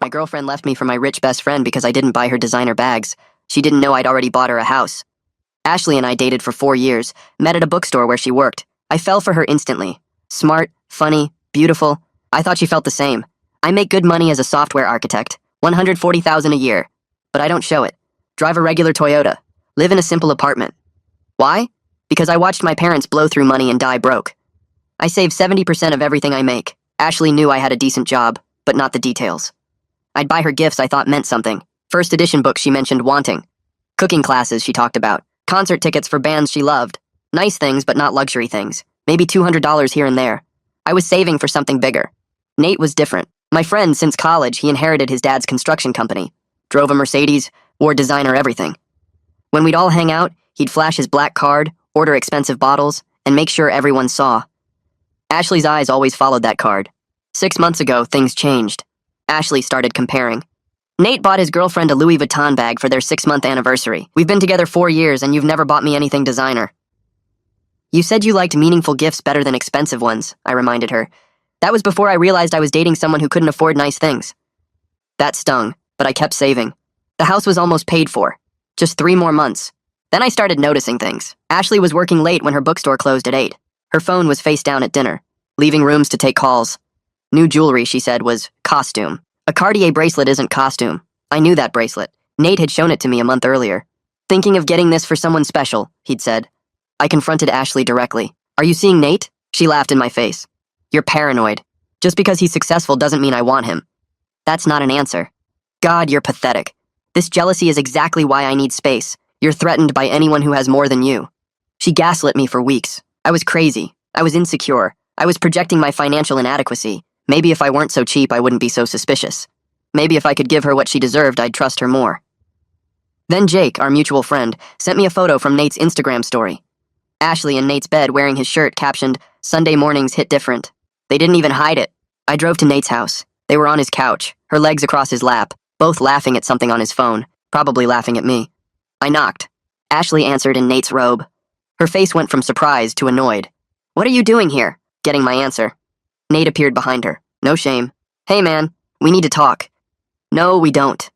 My girlfriend left me for my rich best friend because I didn't buy her designer bags. She didn't know I'd already bought her a house. Ashley and I dated for 4 years, met at a bookstore where she worked. I fell for her instantly. Smart, funny, beautiful. I thought she felt the same. I make good money as a software architect, $140,000 a year. But I don't show it. Drive a regular Toyota. Live in a simple apartment. Why? Because I watched my parents blow through money and die broke. I save 70% of everything I make. Ashley knew I had a decent job, but not the details. I'd buy her gifts I thought meant something. First edition books she mentioned wanting. Cooking classes she talked about. Concert tickets for bands she loved. Nice things, but not luxury things. Maybe $200 here and there. I was saving for something bigger. Nate was different. My friend since college, he inherited his dad's construction company. Drove a Mercedes, wore designer everything. When we'd all hang out, he'd flash his black card, order expensive bottles, and make sure everyone saw. Ashley's eyes always followed that card. 6 months ago, things changed. Ashley started comparing. Nate bought his girlfriend a Louis Vuitton bag for their 6-month anniversary. We've been together 4 years and you've never bought me anything designer. You said you liked meaningful gifts better than expensive ones, I reminded her. That was before I realized I was dating someone who couldn't afford nice things. That stung, but I kept saving. The house was almost paid for. Just 3 more months. Then I started noticing things. Ashley was working late when her bookstore closed at 8. Her phone was face down at dinner, leaving rooms to take calls. New jewelry, she said, was costume. A Cartier bracelet isn't costume. I knew that bracelet. Nate had shown it to me a month earlier. Thinking of getting this for someone special, he'd said. I confronted Ashley directly. Are you seeing Nate? She laughed in my face. You're paranoid. Just because he's successful doesn't mean I want him. That's not an answer. God, you're pathetic. This jealousy is exactly why I need space. You're threatened by anyone who has more than you. She gaslit me for weeks. I was crazy. I was insecure. I was projecting my financial inadequacy. Maybe if I weren't so cheap, I wouldn't be so suspicious. Maybe if I could give her what she deserved, I'd trust her more. Then Jake, our mutual friend, sent me a photo from Nate's Instagram story. Ashley in Nate's bed wearing his shirt captioned, Sunday mornings hit different. They didn't even hide it. I drove to Nate's house. They were on his couch, her legs across his lap, both laughing at something on his phone, probably laughing at me. I knocked. Ashley answered in Nate's robe. Her face went from surprised to annoyed. What are you doing here? Getting my answer. Nate appeared behind her. No shame. Hey man, we need to talk. No, we don't.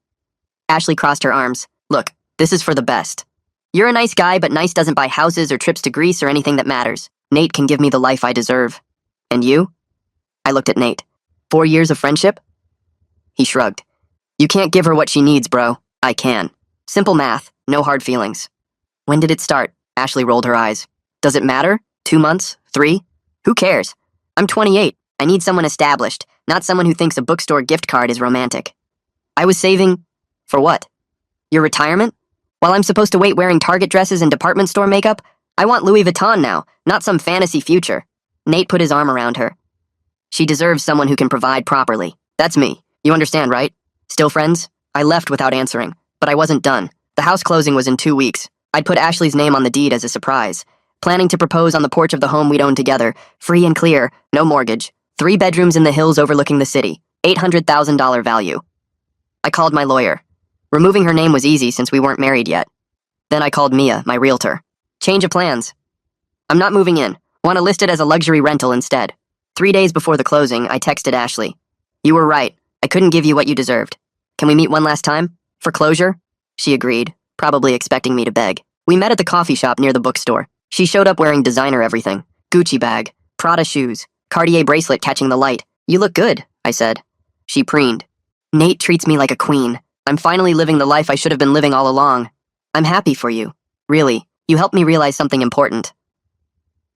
Ashley crossed her arms. Look, this is for the best. You're a nice guy, but nice doesn't buy houses or trips to Greece or anything that matters. Nate can give me the life I deserve. And you? I looked at Nate. 4 years of friendship? He shrugged. You can't give her what she needs, bro. I can. Simple math, no hard feelings. When did it start? Ashley rolled her eyes. Does it matter? 2 months? 3? Who cares? I'm 28. I need someone established, not someone who thinks a bookstore gift card is romantic. I was saving... For what? Your retirement? While I'm supposed to wait wearing Target dresses and department store makeup, I want Louis Vuitton now, not some fantasy future. Nate put his arm around her. She deserves someone who can provide properly. That's me. You understand, right? Still friends? I left without answering, but I wasn't done. The house closing was in 2 weeks. I'd put Ashley's name on the deed as a surprise. Planning to propose on the porch of the home we'd own together, free and clear, no mortgage, 3 bedrooms in the hills overlooking the city, $800,000 value. I called my lawyer. Removing her name was easy since we weren't married yet. Then I called Mia, my realtor. Change of plans. I'm not moving in. Want to list it as a luxury rental instead. 3 days before the closing, I texted Ashley. You were right. I couldn't give you what you deserved. Can we meet one last time? For closure? She agreed, probably expecting me to beg. We met at the coffee shop near the bookstore. She showed up wearing designer everything. Gucci bag, Prada shoes, Cartier bracelet catching the light. You look good, I said. She preened. Nate treats me like a queen. I'm finally living the life I should have been living all along. I'm happy for you. Really, you helped me realize something important.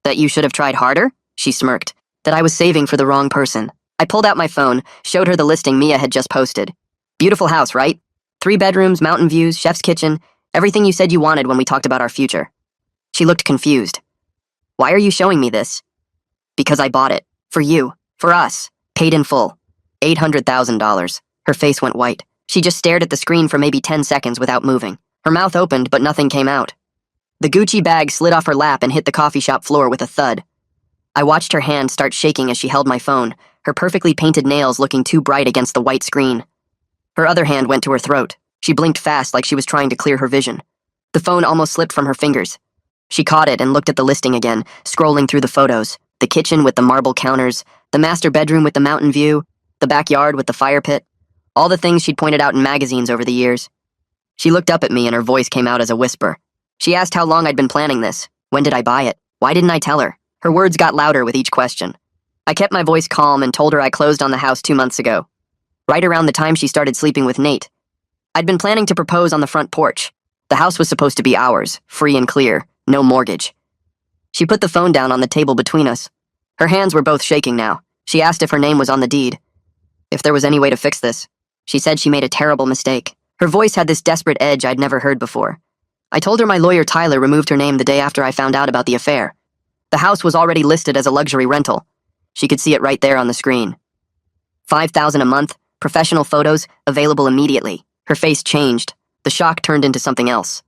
That you should have tried harder? She smirked. That I was saving for the wrong person. I pulled out my phone, showed her the listing Mia had just posted. Beautiful house, right? 3 bedrooms, mountain views, chef's kitchen, everything you said you wanted when we talked about our future. She looked confused. Why are you showing me this? Because I bought it. For you. For us. Paid in full. $800,000. Her face went white. She just stared at the screen for maybe 10 seconds without moving. Her mouth opened, but nothing came out. The Gucci bag slid off her lap and hit the coffee shop floor with a thud. I watched her hand start shaking as she held my phone, her perfectly painted nails looking too bright against the white screen. Her other hand went to her throat. She blinked fast like she was trying to clear her vision. The phone almost slipped from her fingers. She caught it and looked at the listing again, scrolling through the photos. The kitchen with the marble counters, the master bedroom with the mountain view, the backyard with the fire pit. All the things she'd pointed out in magazines over the years. She looked up at me and her voice came out as a whisper. She asked how long I'd been planning this. When did I buy it? Why didn't I tell her? Her words got louder with each question. I kept my voice calm and told her I closed on the house 2 months ago, right around the time she started sleeping with Nate. I'd been planning to propose on the front porch. The house was supposed to be ours, free and clear, no mortgage. She put the phone down on the table between us. Her hands were both shaking now. She asked if her name was on the deed. If there was any way to fix this. She said she made a terrible mistake. Her voice had this desperate edge I'd never heard before. I told her my lawyer Tyler removed her name the day after I found out about the affair. The house was already listed as a luxury rental. She could see it right there on the screen. $5,000 a month, professional photos, available immediately. Her face changed. The shock turned into something else.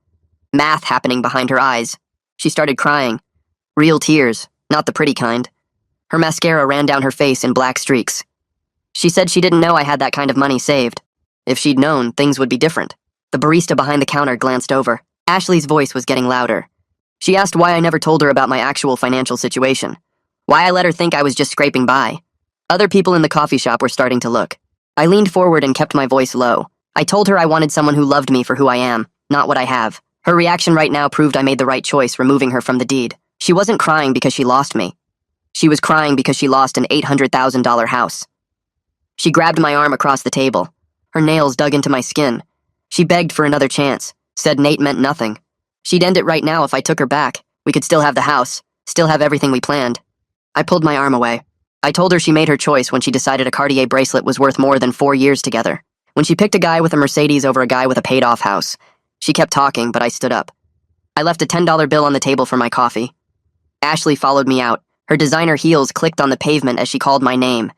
Math happening behind her eyes. She started crying. Real tears, not the pretty kind. Her mascara ran down her face in black streaks. She said she didn't know I had that kind of money saved. If she'd known, things would be different. The barista behind the counter glanced over. Ashley's voice was getting louder. She asked why I never told her about my actual financial situation. Why I let her think I was just scraping by. Other people in the coffee shop were starting to look. I leaned forward and kept my voice low. I told her I wanted someone who loved me for who I am, not what I have. Her reaction right now proved I made the right choice removing her from the deed. She wasn't crying because she lost me. She was crying because she lost an $800,000 house. She grabbed my arm across the table. Her nails dug into my skin. She begged for another chance, said Nate meant nothing. She'd end it right now if I took her back. We could still have the house, still have everything we planned. I pulled my arm away. I told her she made her choice when she decided a Cartier bracelet was worth more than 4 years together. When she picked a guy with a Mercedes over a guy with a paid-off house. She kept talking, but I stood up. I left a $10 bill on the table for my coffee. Ashley followed me out. Her designer heels clicked on the pavement as she called my name.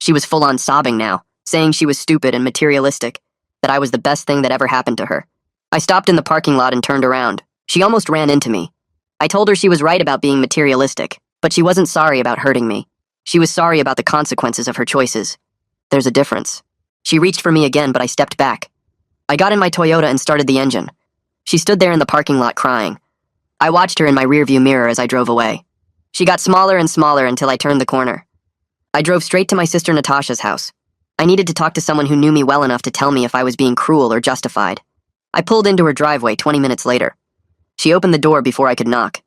She was full-on sobbing now, saying she was stupid and materialistic, that I was the best thing that ever happened to her. I stopped in the parking lot and turned around. She almost ran into me. I told her she was right about being materialistic, but she wasn't sorry about hurting me. She was sorry about the consequences of her choices. There's a difference. She reached for me again, but I stepped back. I got in my Toyota and started the engine. She stood there in the parking lot crying. I watched her in my rearview mirror as I drove away. She got smaller and smaller until I turned the corner. I drove straight to my sister Natasha's house. I needed to talk to someone who knew me well enough to tell me if I was being cruel or justified. I pulled into her driveway 20 minutes later. She opened the door before I could knock.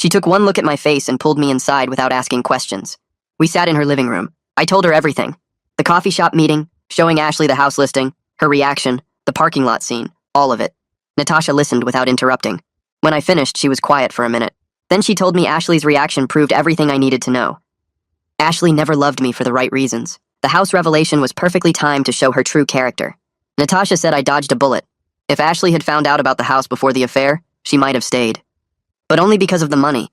She took one look at my face and pulled me inside without asking questions. We sat in her living room. I told her everything. The coffee shop meeting, showing Ashley the house listing, her reaction, the parking lot scene, all of it. Natasha listened without interrupting. When I finished, she was quiet for a minute. Then she told me Ashley's reaction proved everything I needed to know. Ashley never loved me for the right reasons. The house revelation was perfectly timed to show her true character. Natasha said I dodged a bullet. If Ashley had found out about the house before the affair, she might have stayed. But only because of the money.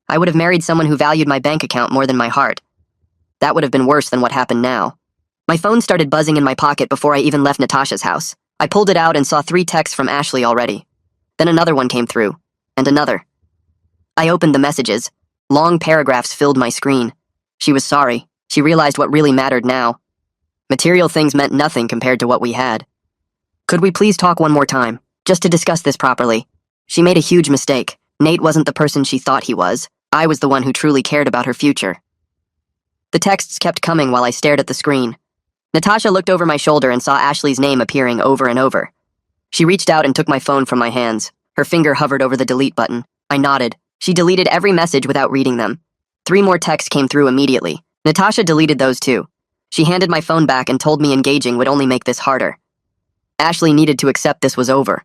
I would have married someone who valued my bank account more than my heart. That would have been worse than what happened now. My phone started buzzing in my pocket before I even left Natasha's house. I pulled it out and saw 3 texts from Ashley already. Then another one came through. And another. I opened the messages. Long paragraphs filled my screen. She was sorry. She realized what really mattered now. Material things meant nothing compared to what we had. Could we please talk one more time, just to discuss this properly? She made a huge mistake. Nate wasn't the person she thought he was. I was the one who truly cared about her future. The texts kept coming while I stared at the screen. Natasha looked over my shoulder and saw Ashley's name appearing over and over. She reached out and took my phone from my hands. Her finger hovered over the delete button. I nodded. She deleted every message without reading them. 3 more texts came through immediately. Natasha deleted those too. She handed my phone back and told me engaging would only make this harder. Ashley needed to accept this was over.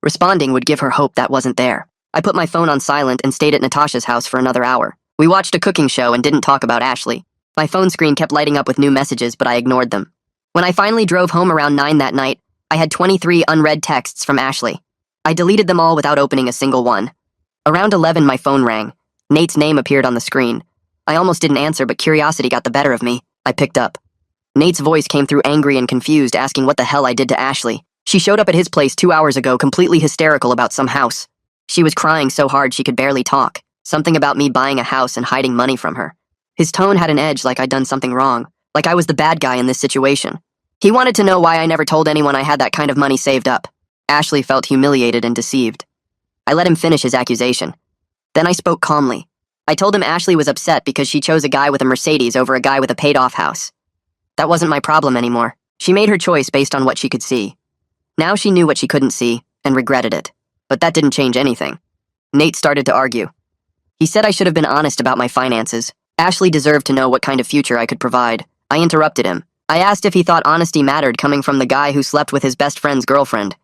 Responding would give her hope that wasn't there. I put my phone on silent and stayed at Natasha's house for another hour. We watched a cooking show and didn't talk about Ashley. My phone screen kept lighting up with new messages, but I ignored them. When I finally drove home around 9 that night, I had 23 unread texts from Ashley. I deleted them all without opening a single one. Around 11, my phone rang. Nate's name appeared on the screen. I almost didn't answer, but curiosity got the better of me. I picked up. Nate's voice came through angry and confused, asking what the hell I did to Ashley. She showed up at his place 2 hours ago, completely hysterical about some house. She was crying so hard she could barely talk. Something about me buying a house and hiding money from her. His tone had an edge, like I'd done something wrong, like I was the bad guy in this situation. He wanted to know why I never told anyone I had that kind of money saved up. Ashley felt humiliated and deceived. I let him finish his accusation. Then I spoke calmly. I told him Ashley was upset because she chose a guy with a Mercedes over a guy with a paid-off house. That wasn't my problem anymore. She made her choice based on what she could see. Now she knew what she couldn't see, and regretted it. But that didn't change anything. Nate started to argue. He said I should have been honest about my finances. Ashley deserved to know what kind of future I could provide. I interrupted him. I asked if he thought honesty mattered coming from the guy who slept with his best friend's girlfriend.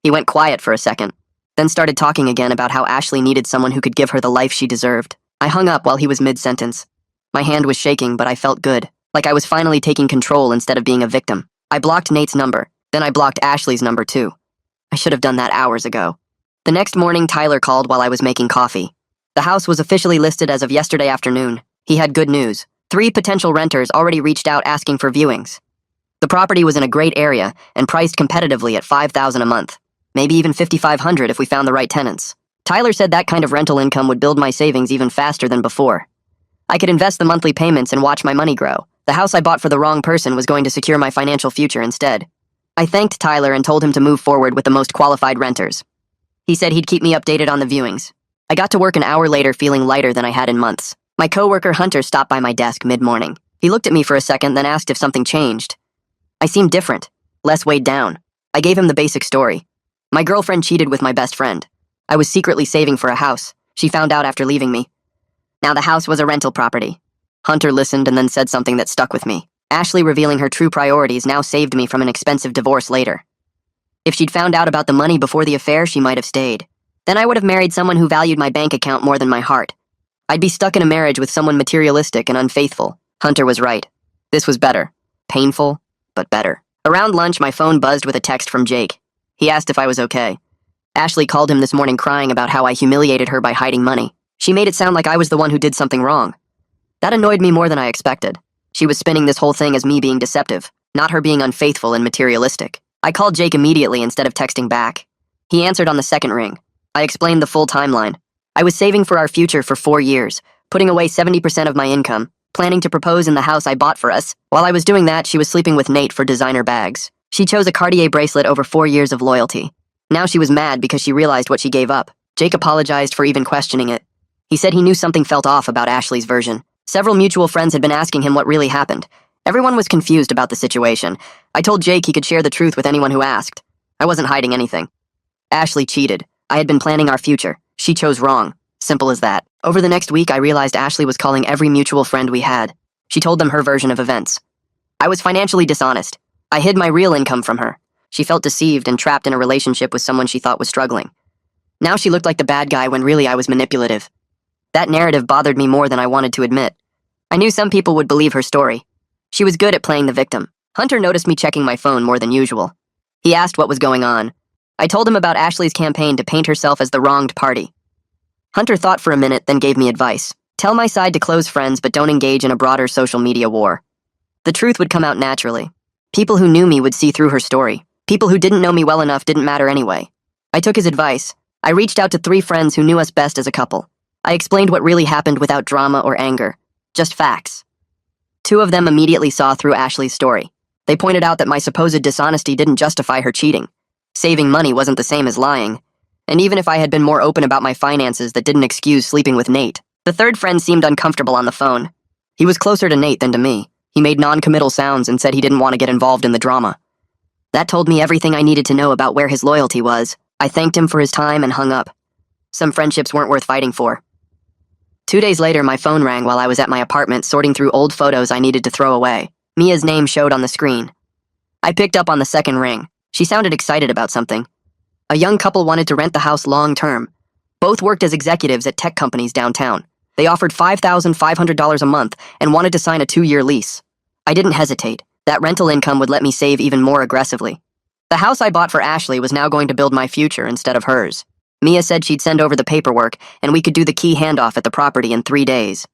He went quiet for a second, then started talking again about how Ashley needed someone who could give her the life she deserved. I hung up while he was mid-sentence. My hand was shaking, but I felt good, like I was finally taking control instead of being a victim. I blocked Nate's number, then I blocked Ashley's number too. I should have done that hours ago. The next morning, Tyler called while I was making coffee. The house was officially listed as of yesterday afternoon. He had good news. 3 potential renters already reached out asking for viewings. The property was in a great area and priced competitively at $5,000 a month, maybe even $5,500 if we found the right tenants. Tyler said that kind of rental income would build my savings even faster than before. I could invest the monthly payments and watch my money grow. The house I bought for the wrong person was going to secure my financial future instead. I thanked Tyler and told him to move forward with the most qualified renters. He said he'd keep me updated on the viewings. I got to work an hour later feeling lighter than I had in months. My coworker Hunter stopped by my desk mid-morning. He looked at me for a second, then asked if something changed. I seemed different, less weighed down. I gave him the basic story. My girlfriend cheated with my best friend. I was secretly saving for a house. She found out after leaving me. Now the house was a rental property. Hunter listened and then said something that stuck with me. Ashley revealing her true priorities now saved me from an expensive divorce later. If she'd found out about the money before the affair, she might have stayed. Then I would have married someone who valued my bank account more than my heart. I'd be stuck in a marriage with someone materialistic and unfaithful. Hunter was right. This was better. Painful, but better. Around lunch, my phone buzzed with a text from Jake. He asked if I was okay. Ashley called him this morning crying about how I humiliated her by hiding money. She made it sound like I was the one who did something wrong. That annoyed me more than I expected. She was spinning this whole thing as me being deceptive, not her being unfaithful and materialistic. I called Jake immediately instead of texting back. He answered on the second ring. I explained the full timeline. I was saving for our future for 4 years, putting away 70% of my income, planning to propose in the house I bought for us. While I was doing that, she was sleeping with Nate for designer bags. She chose a Cartier bracelet over 4 years of loyalty. Now she was mad because she realized what she gave up. Jake apologized for even questioning it. He said he knew something felt off about Ashley's version. Several mutual friends had been asking him what really happened. Everyone was confused about the situation. I told Jake he could share the truth with anyone who asked. I wasn't hiding anything. Ashley cheated. I had been planning our future. She chose wrong. Simple as that. Over the next week, I realized Ashley was calling every mutual friend we had. She told them her version of events. I was financially dishonest. I hid my real income from her. She felt deceived and trapped in a relationship with someone she thought was struggling. Now she looked like the bad guy when really I was manipulative. That narrative bothered me more than I wanted to admit. I knew some people would believe her story. She was good at playing the victim. Hunter noticed me checking my phone more than usual. He asked what was going on. I told him about Ashley's campaign to paint herself as the wronged party. Hunter thought for a minute, then gave me advice. Tell my side to close friends, but don't engage in a broader social media war. The truth would come out naturally. People who knew me would see through her story. People who didn't know me well enough didn't matter anyway. I took his advice. I reached out to 3 friends who knew us best as a couple. I explained what really happened without drama or anger. Just facts. 2 of them immediately saw through Ashley's story. They pointed out that my supposed dishonesty didn't justify her cheating. Saving money wasn't the same as lying. And even if I had been more open about my finances, that didn't excuse sleeping with Nate. The 3rd friend seemed uncomfortable on the phone. He was closer to Nate than to me. He made non-committal sounds and said he didn't want to get involved in the drama. That told me everything I needed to know about where his loyalty was. I thanked him for his time and hung up. Some friendships weren't worth fighting for. 2 days later, my phone rang while I was at my apartment sorting through old photos I needed to throw away. Mia's name showed on the screen. I picked up on the second ring. She sounded excited about something. A young couple wanted to rent the house long-term. Both worked as executives at tech companies downtown. They offered $5,500 a month and wanted to sign a 2-year lease. I didn't hesitate. That rental income would let me save even more aggressively. The house I bought for Ashley was now going to build my future instead of hers. Mia said she'd send over the paperwork, and we could do the key handoff at the property in 3 days.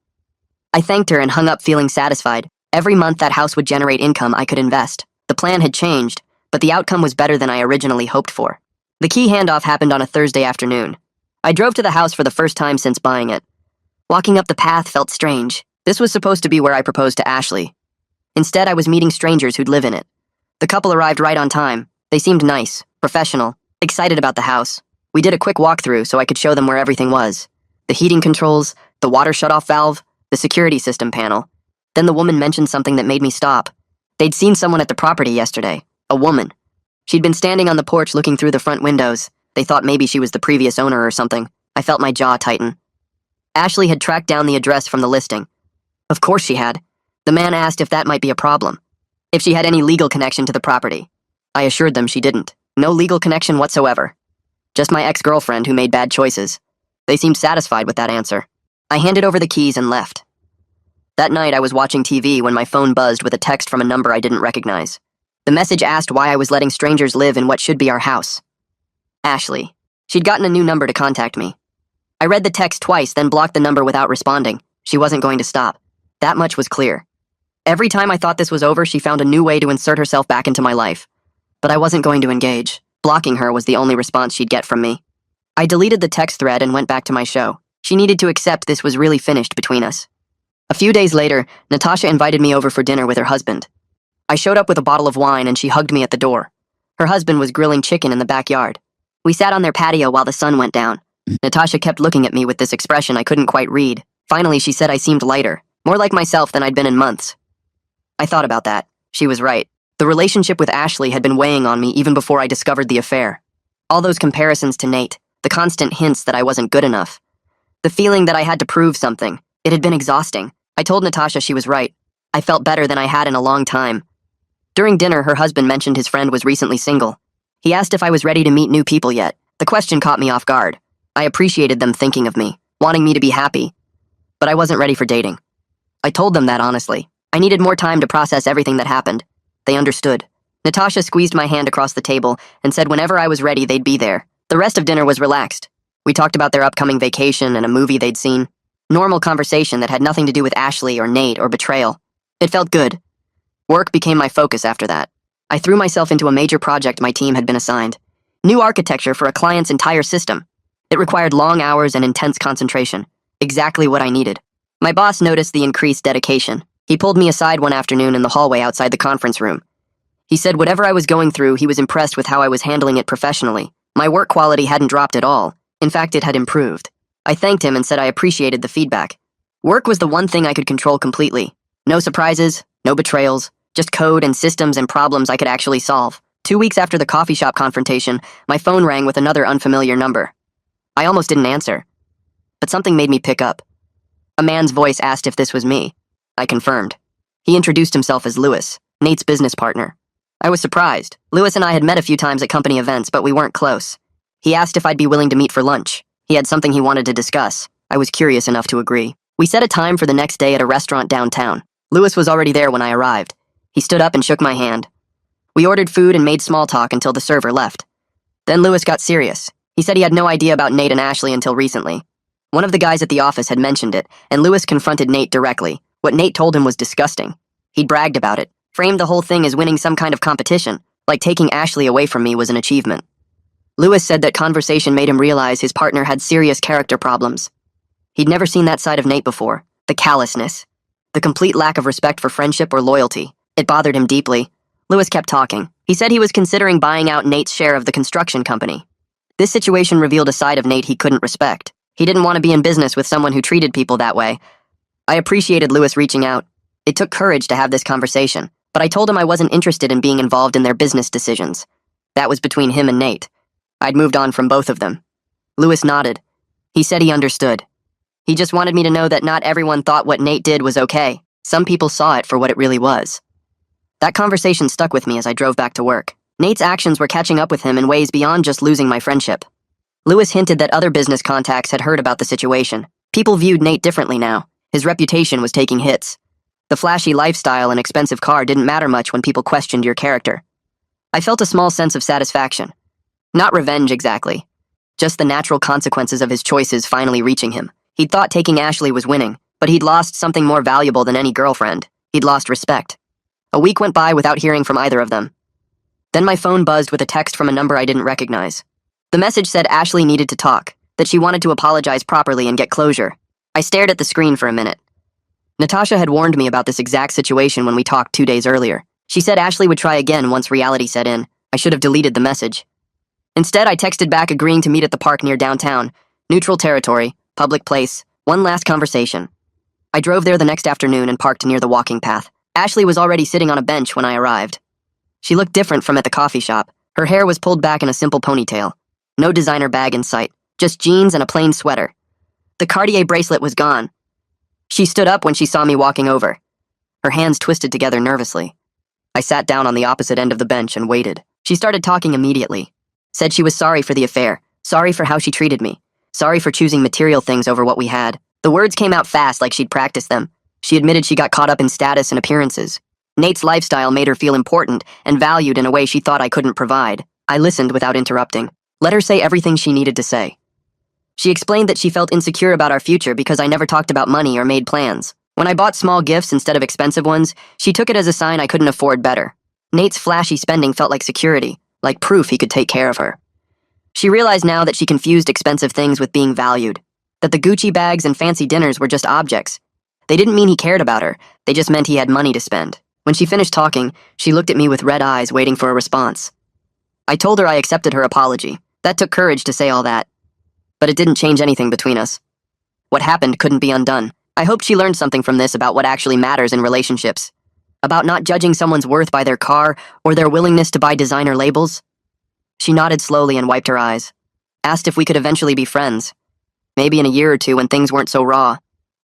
I thanked her and hung up feeling satisfied. Every month that house would generate income I could invest. The plan had changed, but the outcome was better than I originally hoped for. The key handoff happened on a Thursday afternoon. I drove to the house for the first time since buying it. Walking up the path felt strange. This was supposed to be where I proposed to Ashley. Instead, I was meeting strangers who'd live in it. The couple arrived right on time. They seemed nice, professional, excited about the house. We did a quick walkthrough so I could show them where everything was. The heating controls, the water shutoff valve, the security system panel. Then the woman mentioned something that made me stop. They'd seen someone at the property yesterday, a woman. She'd been standing on the porch looking through the front windows. They thought maybe she was the previous owner or something. I felt my jaw tighten. Ashley had tracked down the address from the listing. Of course she had. The man asked if that might be a problem. If she had any legal connection to the property. I assured them she didn't. No legal connection whatsoever. Just my ex-girlfriend who made bad choices. They seemed satisfied with that answer. I handed over the keys and left. That night I was watching TV when my phone buzzed with a text from a number I didn't recognize. The message asked why I was letting strangers live in what should be our house. Ashley. She'd gotten a new number to contact me. I read the text twice, then blocked the number without responding. She wasn't going to stop. That much was clear. Every time I thought this was over, she found a new way to insert herself back into my life. But I wasn't going to engage. Blocking her was the only response she'd get from me. I deleted the text thread and went back to my show. She needed to accept this was really finished between us. A few days later, Natasha invited me over for dinner with her husband. I showed up with a bottle of wine and she hugged me at the door. Her husband was grilling chicken in the backyard. We sat on their patio while the sun went down. Natasha kept looking at me with this expression I couldn't quite read. Finally, she said I seemed lighter, more like myself than I'd been in months. I thought about that. She was right. The relationship with Ashley had been weighing on me even before I discovered the affair. All those comparisons to Nate, the constant hints that I wasn't good enough. The feeling that I had to prove something. It had been exhausting. I told Natasha she was right. I felt better than I had in a long time. During dinner, her husband mentioned his friend was recently single. He asked if I was ready to meet new people yet. The question caught me off guard. I appreciated them thinking of me, wanting me to be happy. But I wasn't ready for dating. I told them that honestly. I needed more time to process everything that happened. They understood. Natasha squeezed my hand across the table and said whenever I was ready, they'd be there. The rest of dinner was relaxed. We talked about their upcoming vacation and a movie they'd seen. Normal conversation that had nothing to do with Ashley or Nate or betrayal. It felt good. Work became my focus after that. I threw myself into a major project my team had been assigned. New architecture for a client's entire system. It required long hours and intense concentration. Exactly what I needed. My boss noticed the increased dedication. He pulled me aside one afternoon in the hallway outside the conference room. He said whatever I was going through, he was impressed with how I was handling it professionally. My work quality hadn't dropped at all. In fact, it had improved. I thanked him and said I appreciated the feedback. Work was the one thing I could control completely. No surprises, no betrayals, just code and systems and problems I could actually solve. 2 weeks after the coffee shop confrontation, my phone rang with another unfamiliar number. I almost didn't answer. But something made me pick up. A man's voice asked if this was me. I confirmed. He introduced himself as Lewis, Nate's business partner. I was surprised. Lewis and I had met a few times at company events, but we weren't close. He asked if I'd be willing to meet for lunch. He had something he wanted to discuss. I was curious enough to agree. We set a time for the next day at a restaurant downtown. Lewis was already there when I arrived. He stood up and shook my hand. We ordered food and made small talk until the server left. Then Lewis got serious. He said he had no idea about Nate and Ashley until recently. One of the guys at the office had mentioned it, and Lewis confronted Nate directly. What Nate told him was disgusting. He'd bragged about it, framed the whole thing as winning some kind of competition, like taking Ashley away from me was an achievement. Lewis said that conversation made him realize his partner had serious character problems. He'd never seen that side of Nate before, the callousness, the complete lack of respect for friendship or loyalty. It bothered him deeply. Lewis kept talking. He said he was considering buying out Nate's share of the construction company. This situation revealed a side of Nate he couldn't respect. He didn't want to be in business with someone who treated people that way. I appreciated Lewis reaching out. It took courage to have this conversation, but I told him I wasn't interested in being involved in their business decisions. That was between him and Nate. I'd moved on from both of them. Lewis nodded. He said he understood. He just wanted me to know that not everyone thought what Nate did was okay. Some people saw it for what it really was. That conversation stuck with me as I drove back to work. Nate's actions were catching up with him in ways beyond just losing my friendship. Lewis hinted that other business contacts had heard about the situation. People viewed Nate differently now. His reputation was taking hits. The flashy lifestyle and expensive car didn't matter much when people questioned your character. I felt a small sense of satisfaction. Not revenge exactly. Just the natural consequences of his choices finally reaching him. He'd thought taking Ashley was winning, but he'd lost something more valuable than any girlfriend. He'd lost respect. A week went by without hearing from either of them. Then my phone buzzed with a text from a number I didn't recognize. The message said Ashley needed to talk, that she wanted to apologize properly and get closure. I stared at the screen for a minute. Natasha had warned me about this exact situation when we talked 2 days earlier. She said Ashley would try again once reality set in. I should have deleted the message. Instead, I texted back agreeing to meet at the park near downtown. Neutral territory, public place, one last conversation. I drove there the next afternoon and parked near the walking path. Ashley was already sitting on a bench when I arrived. She looked different from at the coffee shop. Her hair was pulled back in a simple ponytail. No designer bag in sight, just jeans and a plain sweater. The Cartier bracelet was gone. She stood up when she saw me walking over. Her hands twisted together nervously. I sat down on the opposite end of the bench and waited. She started talking immediately. Said she was sorry for the affair, sorry for how she treated me, sorry for choosing material things over what we had. The words came out fast like she'd practiced them. She admitted she got caught up in status and appearances. Nate's lifestyle made her feel important and valued in a way she thought I couldn't provide. I listened without interrupting. Let her say everything she needed to say. She explained that she felt insecure about our future because I never talked about money or made plans. When I bought small gifts instead of expensive ones, she took it as a sign I couldn't afford better. Nate's flashy spending felt like security, like proof he could take care of her. She realized now that she confused expensive things with being valued, that the Gucci bags and fancy dinners were just objects. They didn't mean he cared about her, they just meant he had money to spend. When she finished talking, she looked at me with red eyes waiting for a response. I told her I accepted her apology. That took courage to say all that. But it didn't change anything between us. What happened couldn't be undone. I hoped she learned something from this about what actually matters in relationships. About not judging someone's worth by their car or their willingness to buy designer labels. She nodded slowly and wiped her eyes. Asked if we could eventually be friends. Maybe in a year or two when things weren't so raw.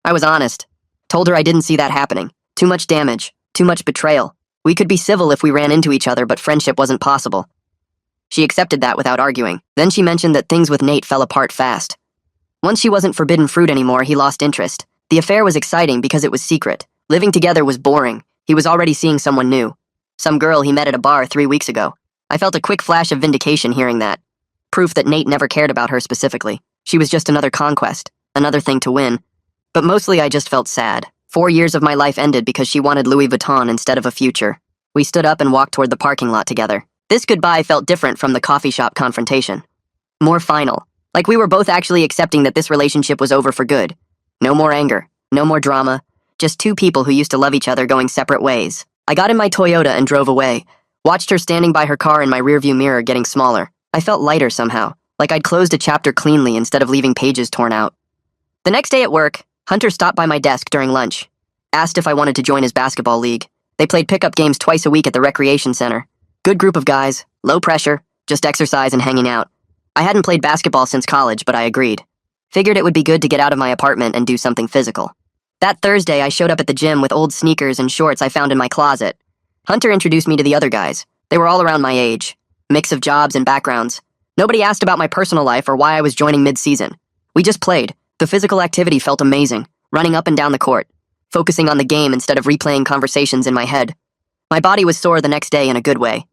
I was honest. Told her I didn't see that happening. Too much damage. Too much betrayal. We could be civil if we ran into each other, but friendship wasn't possible. She accepted that without arguing. Then she mentioned that things with Nate fell apart fast. Once she wasn't forbidden fruit anymore, he lost interest. The affair was exciting because it was secret. Living together was boring. He was already seeing someone new. Some girl he met at a bar 3 weeks ago. I felt a quick flash of vindication hearing that. Proof that Nate never cared about her specifically. She was just another conquest, another thing to win. But mostly I just felt sad. 4 years of my life ended because she wanted Louis Vuitton instead of a future. We stood up and walked toward the parking lot together. This goodbye felt different from the coffee shop confrontation. More final. Like we were both actually accepting that this relationship was over for good. No more anger. No more drama. Just two people who used to love each other going separate ways. I got in my Toyota and drove away. Watched her standing by her car in my rearview mirror getting smaller. I felt lighter somehow. Like I'd closed a chapter cleanly instead of leaving pages torn out. The next day at work, Hunter stopped by my desk during lunch. Asked if I wanted to join his basketball league. They played pickup games twice a week at the recreation center. Good group of guys, low pressure, just exercise and hanging out. I hadn't played basketball since college, but I agreed. Figured it would be good to get out of my apartment and do something physical. That Thursday, I showed up at the gym with old sneakers and shorts I found in my closet. Hunter introduced me to the other guys. They were all around my age. Mix of jobs and backgrounds. Nobody asked about my personal life or why I was joining mid-season. We just played. The physical activity felt amazing, running up and down the court, focusing on the game instead of replaying conversations in my head. My body was sore the next day in a good way.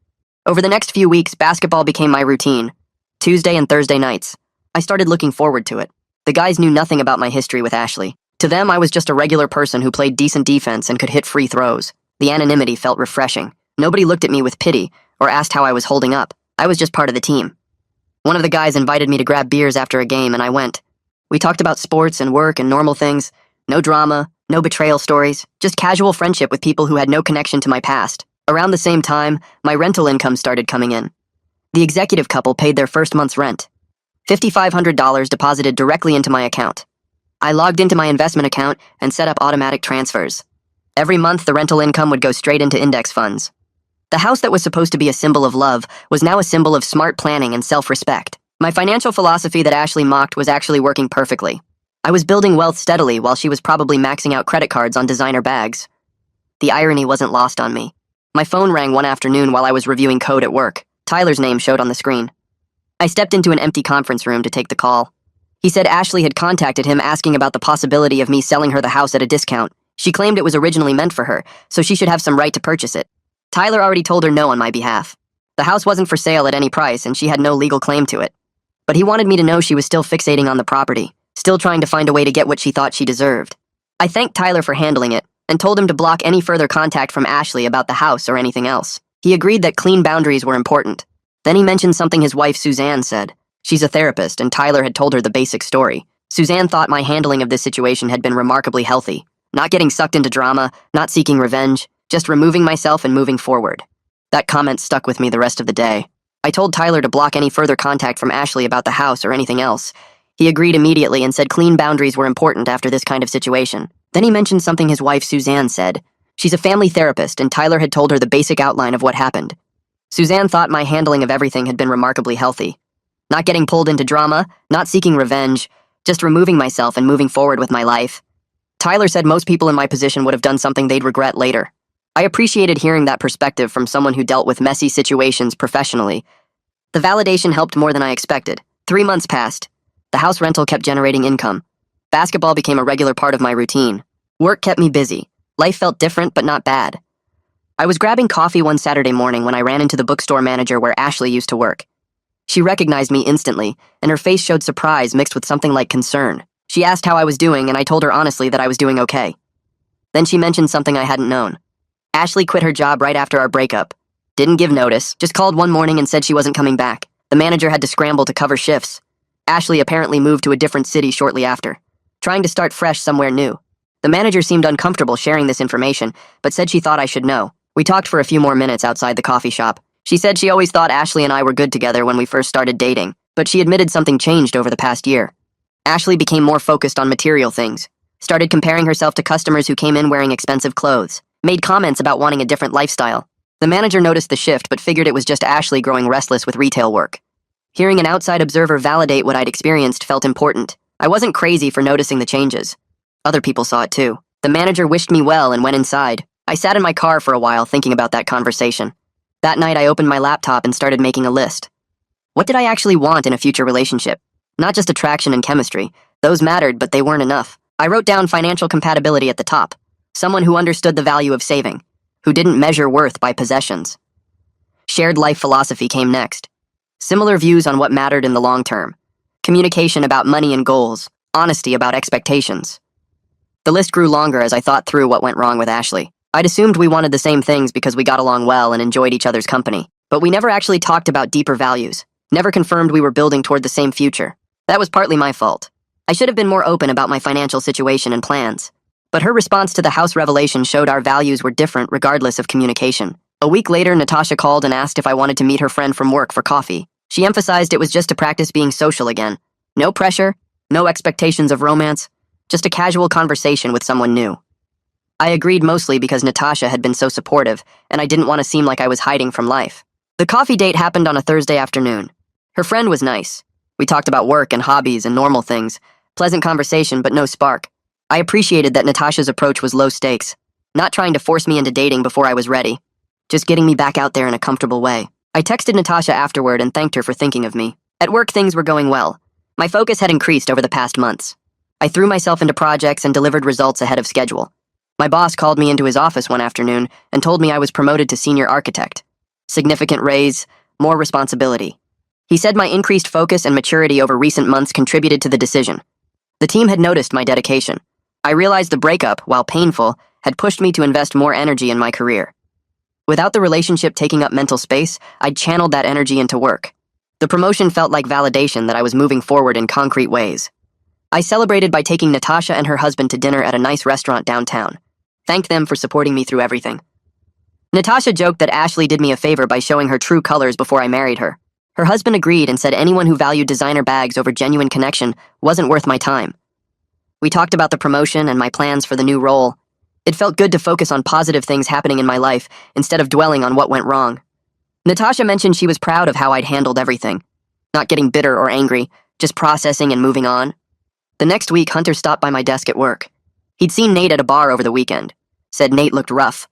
Over the next few weeks, basketball became my routine. Tuesday and Thursday nights. I started looking forward to it. The guys knew nothing about my history with Ashley. To them, I was just a regular person who played decent defense and could hit free throws. The anonymity felt refreshing. Nobody looked at me with pity or asked how I was holding up. I was just part of the team. One of the guys invited me to grab beers after a game, and I went. We talked about sports and work and normal things. No drama, no betrayal stories, just casual friendship with people who had no connection to my past. Around the same time, my rental income started coming in. The executive couple paid their first month's rent. $5,500 deposited directly into my account. I logged into my investment account and set up automatic transfers. Every month, the rental income would go straight into index funds. The house that was supposed to be a symbol of love was now a symbol of smart planning and self-respect. My financial philosophy that Ashley mocked was actually working perfectly. I was building wealth steadily while she was probably maxing out credit cards on designer bags. The irony wasn't lost on me. My phone rang one afternoon while I was reviewing code at work. Tyler's name showed on the screen. I stepped into an empty conference room to take the call. He said Ashley had contacted him asking about the possibility of me selling her the house at a discount. She claimed it was originally meant for her, so she should have some right to purchase it. Tyler already told her no on my behalf. The house wasn't for sale at any price, and she had no legal claim to it. But he wanted me to know she was still fixating on the property, still trying to find a way to get what she thought she deserved. I thanked Tyler for handling it, and told him to block any further contact from Ashley about the house or anything else. He agreed that clean boundaries were important. Then he mentioned something his wife Suzanne said. She's a therapist, and Tyler had told her the basic story. Suzanne thought my handling of this situation had been remarkably healthy. Not getting sucked into drama, not seeking revenge, just removing myself and moving forward. That comment stuck with me the rest of the day. I told Tyler to block any further contact from Ashley about the house or anything else. He agreed immediately and said clean boundaries were important after this kind of situation. Then he mentioned something his wife Suzanne said. She's a family therapist, and Tyler had told her the basic outline of what happened. Suzanne thought my handling of everything had been remarkably healthy. Not getting pulled into drama, not seeking revenge, just removing myself and moving forward with my life. Tyler said most people in my position would have done something they'd regret later. I appreciated hearing that perspective from someone who dealt with messy situations professionally. The validation helped more than I expected. 3 months passed. The house rental kept generating income. Basketball became a regular part of my routine. Work kept me busy. Life felt different, but not bad. I was grabbing coffee one Saturday morning when I ran into the bookstore manager where Ashley used to work. She recognized me instantly, and her face showed surprise mixed with something like concern. She asked how I was doing, and I told her honestly that I was doing okay. Then she mentioned something I hadn't known. Ashley quit her job right after our breakup. Didn't give notice, just called one morning and said she wasn't coming back. The manager had to scramble to cover shifts. Ashley apparently moved to a different city shortly after, trying to start fresh somewhere new. The manager seemed uncomfortable sharing this information, but said she thought I should know. We talked for a few more minutes outside the coffee shop. She said she always thought Ashley and I were good together when we first started dating, but she admitted something changed over the past year. Ashley became more focused on material things, started comparing herself to customers who came in wearing expensive clothes, made comments about wanting a different lifestyle. The manager noticed the shift but figured it was just Ashley growing restless with retail work. Hearing an outside observer validate what I'd experienced felt important. I wasn't crazy for noticing the changes. Other people saw it too. The manager wished me well and went inside. I sat in my car for a while thinking about that conversation. That night I opened my laptop and started making a list. What did I actually want in a future relationship? Not just attraction and chemistry. Those mattered, but they weren't enough. I wrote down financial compatibility at the top. Someone who understood the value of saving, who didn't measure worth by possessions. Shared life philosophy came next. Similar views on what mattered in the long term. Communication about money and goals. Honesty about expectations. The list grew longer as I thought through what went wrong with Ashley. I'd assumed we wanted the same things because we got along well and enjoyed each other's company. But we never actually talked about deeper values. Never confirmed we were building toward the same future. That was partly my fault. I should have been more open about my financial situation and plans. But her response to the house revelation showed our values were different regardless of communication. A week later, Natasha called and asked if I wanted to meet her friend from work for coffee. She emphasized it was just to practice being social again. No pressure, no expectations of romance, just a casual conversation with someone new. I agreed mostly because Natasha had been so supportive, and I didn't want to seem like I was hiding from life. The coffee date happened on a Thursday afternoon. Her friend was nice. We talked about work and hobbies and normal things. Pleasant conversation, but no spark. I appreciated that Natasha's approach was low stakes, not trying to force me into dating before I was ready, just getting me back out there in a comfortable way. I texted Natasha afterward and thanked her for thinking of me. At work, things were going well. My focus had increased over the past months. I threw myself into projects and delivered results ahead of schedule. My boss called me into his office one afternoon and told me I was promoted to senior architect. Significant raise, more responsibility. He said my increased focus and maturity over recent months contributed to the decision. The team had noticed my dedication. I realized the breakup, while painful, had pushed me to invest more energy in my career. Without the relationship taking up mental space, I'd channeled that energy into work. The promotion felt like validation that I was moving forward in concrete ways. I celebrated by taking Natasha and her husband to dinner at a nice restaurant downtown. Thanked them for supporting me through everything. Natasha joked that Ashley did me a favor by showing her true colors before I married her. Her husband agreed and said anyone who valued designer bags over genuine connection wasn't worth my time. We talked about the promotion and my plans for the new role. It felt good to focus on positive things happening in my life instead of dwelling on what went wrong. Natasha mentioned she was proud of how I'd handled everything. Not getting bitter or angry, just processing and moving on. The next week, Hunter stopped by my desk at work. He'd seen Nate at a bar over the weekend. Said Nate looked rough.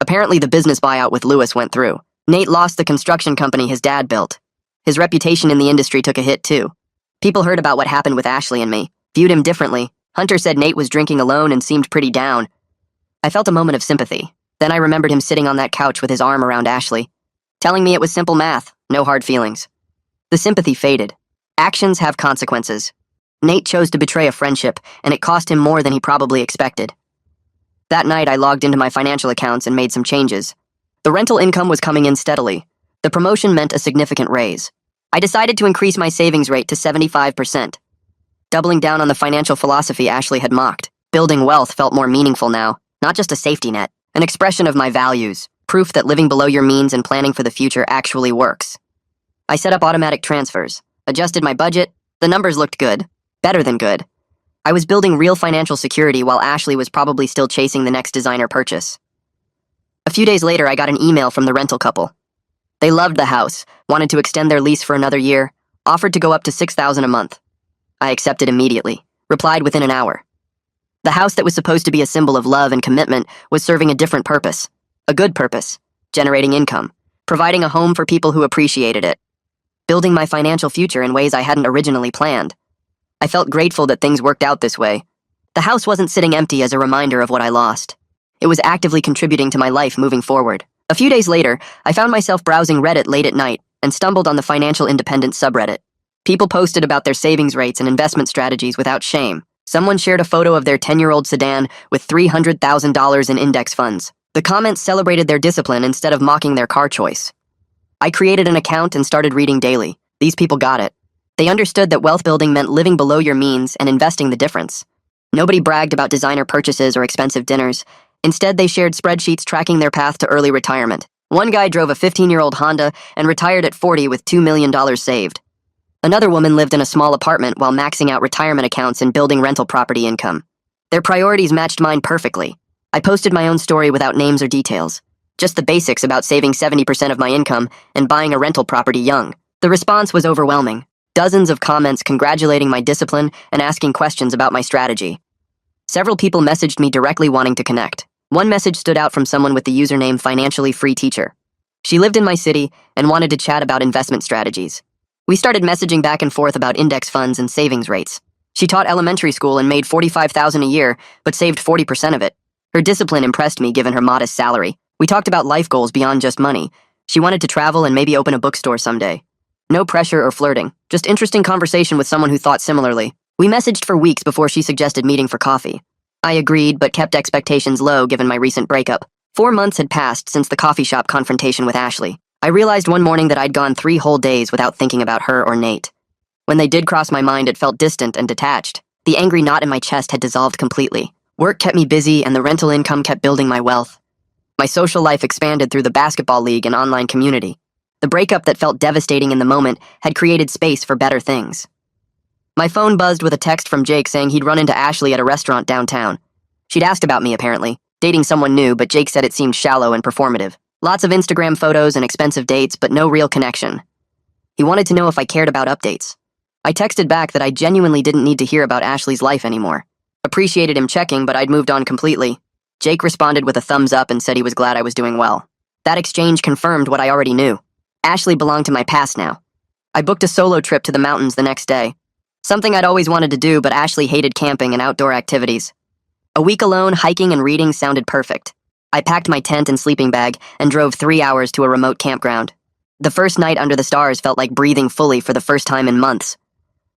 Apparently the business buyout with Lewis went through. Nate lost the construction company his dad built. His reputation in the industry took a hit too. People heard about what happened with Ashley and me, viewed him differently. Hunter said Nate was drinking alone and seemed pretty down. I felt a moment of sympathy. Then I remembered him sitting on that couch with his arm around Ashley, telling me it was simple math, no hard feelings. The sympathy faded. Actions have consequences. Nate chose to betray a friendship, and it cost him more than he probably expected. That night, I logged into my financial accounts and made some changes. The rental income was coming in steadily. The promotion meant a significant raise. I decided to increase my savings rate to 75%. Doubling down on the financial philosophy Ashley had mocked. Building wealth felt more meaningful now, not just a safety net, an expression of my values, proof that living below your means and planning for the future actually works. I set up automatic transfers, adjusted my budget. The numbers looked good, better than good. I was building real financial security while Ashley was probably still chasing the next designer purchase. A few days later, I got an email from the rental couple. They loved the house, wanted to extend their lease for another year, offered to go up to $6,000 a month. I accepted immediately, replied within an hour. The house that was supposed to be a symbol of love and commitment was serving a different purpose. A good purpose, generating income, providing a home for people who appreciated it, building my financial future in ways I hadn't originally planned. I felt grateful that things worked out this way. The house wasn't sitting empty as a reminder of what I lost. It was actively contributing to my life moving forward. A few days later, I found myself browsing Reddit late at night and stumbled on the Financial Independence subreddit. People posted about their savings rates and investment strategies without shame. Someone shared a photo of their 10-year-old sedan with $300,000 in index funds. The comments celebrated their discipline instead of mocking their car choice. I created an account and started reading daily. These people got it. They understood that wealth building meant living below your means and investing the difference. Nobody bragged about designer purchases or expensive dinners. Instead, they shared spreadsheets tracking their path to early retirement. One guy drove a 15-year-old Honda and retired at 40 with $2 million saved. Another woman lived in a small apartment while maxing out retirement accounts and building rental property income. Their priorities matched mine perfectly. I posted my own story without names or details. Just the basics about saving 70% of my income and buying a rental property young. The response was overwhelming. Dozens of comments congratulating my discipline and asking questions about my strategy. Several people messaged me directly wanting to connect. One message stood out from someone with the username Financially Free Teacher. She lived in my city and wanted to chat about investment strategies. We started messaging back and forth about index funds and savings rates. She taught elementary school and made $45,000 a year, but saved 40% of it. Her discipline impressed me given her modest salary. We talked about life goals beyond just money. She wanted to travel and maybe open a bookstore someday. No pressure or flirting, just interesting conversation with someone who thought similarly. We messaged for weeks before she suggested meeting for coffee. I agreed, but kept expectations low given my recent breakup. 4 months had passed since the coffee shop confrontation with Ashley. I realized one morning that I'd gone 3 whole days without thinking about her or Nate. When they did cross my mind, it felt distant and detached. The angry knot in my chest had dissolved completely. Work kept me busy and the rental income kept building my wealth. My social life expanded through the basketball league and online community. The breakup that felt devastating in the moment had created space for better things. My phone buzzed with a text from Jake saying he'd run into Ashley at a restaurant downtown. She'd asked about me, apparently, dating someone new, but Jake said it seemed shallow and performative. Lots of Instagram photos and expensive dates, but no real connection. He wanted to know if I cared about updates. I texted back that I genuinely didn't need to hear about Ashley's life anymore. Appreciated him checking, but I'd moved on completely. Jake responded with a thumbs up and said he was glad I was doing well. That exchange confirmed what I already knew. Ashley belonged to my past now. I booked a solo trip to the mountains the next day. Something I'd always wanted to do, but Ashley hated camping and outdoor activities. A week alone, hiking and reading sounded perfect. I packed my tent and sleeping bag and drove 3 hours to a remote campground. The first night under the stars felt like breathing fully for the first time in months.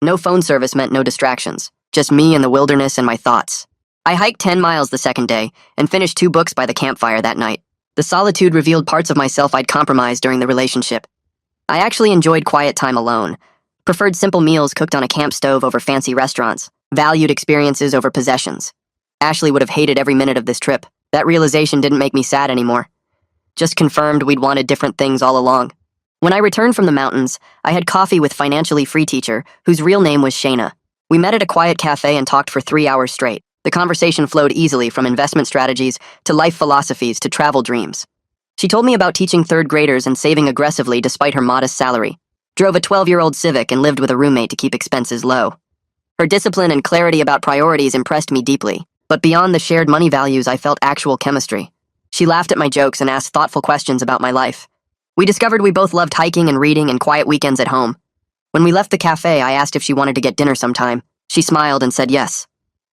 No phone service meant no distractions, just me and the wilderness and my thoughts. I hiked 10 miles the second day and finished 2 books by the campfire that night. The solitude revealed parts of myself I'd compromised during the relationship. I actually enjoyed quiet time alone, preferred simple meals cooked on a camp stove over fancy restaurants, valued experiences over possessions. Ashley would have hated every minute of this trip. That realization didn't make me sad anymore. Just confirmed we'd wanted different things all along. When I returned from the mountains, I had coffee with Financially Free Teacher, whose real name was Shayna. We met at a quiet cafe and talked for 3 hours straight. The conversation flowed easily from investment strategies to life philosophies to travel dreams. She told me about teaching 3rd graders and saving aggressively despite her modest salary. Drove a 12-year-old Civic and lived with a roommate to keep expenses low. Her discipline and clarity about priorities impressed me deeply. But beyond the shared money values, I felt actual chemistry. She laughed at my jokes and asked thoughtful questions about my life. We discovered we both loved hiking and reading and quiet weekends at home. When we left the cafe, I asked if she wanted to get dinner sometime. She smiled and said yes.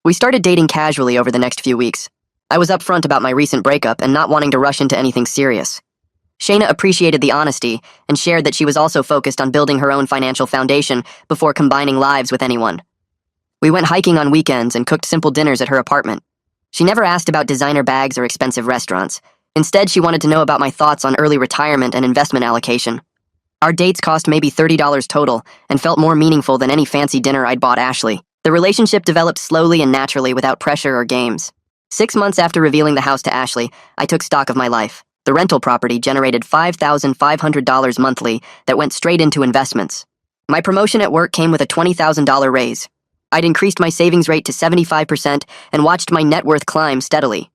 We started dating casually over the next few weeks. I was upfront about my recent breakup and not wanting to rush into anything serious. Shayna appreciated the honesty and shared that she was also focused on building her own financial foundation before combining lives with anyone. We went hiking on weekends and cooked simple dinners at her apartment. She never asked about designer bags or expensive restaurants. Instead, she wanted to know about my thoughts on early retirement and investment allocation. Our dates cost maybe $30 total and felt more meaningful than any fancy dinner I'd bought Ashley. The relationship developed slowly and naturally without pressure or games. 6 months after revealing the house to Ashley, I took stock of my life. The rental property generated $5,500 monthly that went straight into investments. My promotion at work came with a $20,000 raise. I'd increased my savings rate to 75% and watched my net worth climb steadily.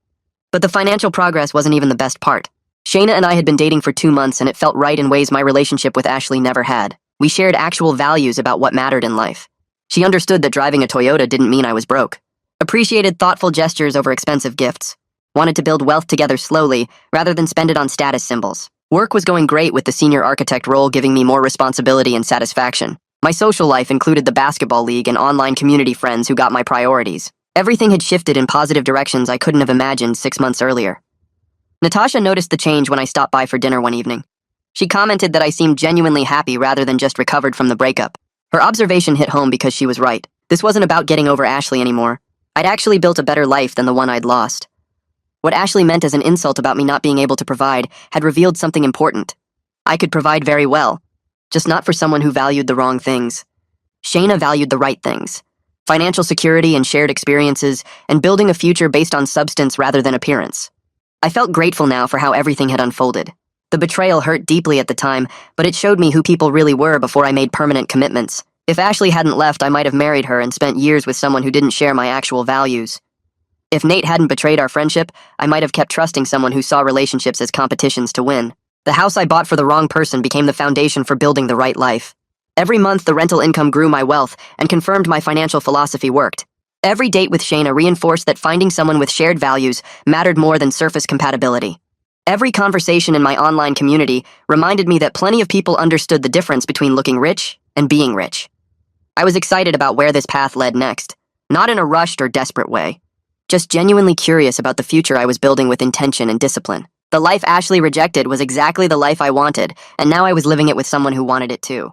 But the financial progress wasn't even the best part. Shayna and I had been dating for 2 months, and it felt right in ways my relationship with Ashley never had. We shared actual values about what mattered in life. She understood that driving a Toyota didn't mean I was broke. Appreciated thoughtful gestures over expensive gifts. Wanted to build wealth together slowly, rather than spend it on status symbols. Work was going great, with the senior architect role giving me more responsibility and satisfaction. My social life included the basketball league and online community friends who got my priorities. Everything had shifted in positive directions I couldn't have imagined 6 months earlier. Natasha noticed the change when I stopped by for dinner one evening. She commented that I seemed genuinely happy rather than just recovered from the breakup. Her observation hit home because she was right. This wasn't about getting over Ashley anymore. I'd actually built a better life than the one I'd lost. What Ashley meant as an insult about me not being able to provide had revealed something important. I could provide very well, just not for someone who valued the wrong things. Shayna valued the right things: financial security and shared experiences, and building a future based on substance rather than appearance. I felt grateful now for how everything had unfolded. The betrayal hurt deeply at the time, but it showed me who people really were before I made permanent commitments. If Ashley hadn't left, I might have married her and spent years with someone who didn't share my actual values. If Nate hadn't betrayed our friendship, I might have kept trusting someone who saw relationships as competitions to win. The house I bought for the wrong person became the foundation for building the right life. Every month, the rental income grew my wealth and confirmed my financial philosophy worked. Every date with Shayna reinforced that finding someone with shared values mattered more than surface compatibility. Every conversation in my online community reminded me that plenty of people understood the difference between looking rich and being rich. I was excited about where this path led next, not in a rushed or desperate way. Just genuinely curious about the future I was building with intention and discipline. The life Ashley rejected was exactly the life I wanted, and now I was living it with someone who wanted it too.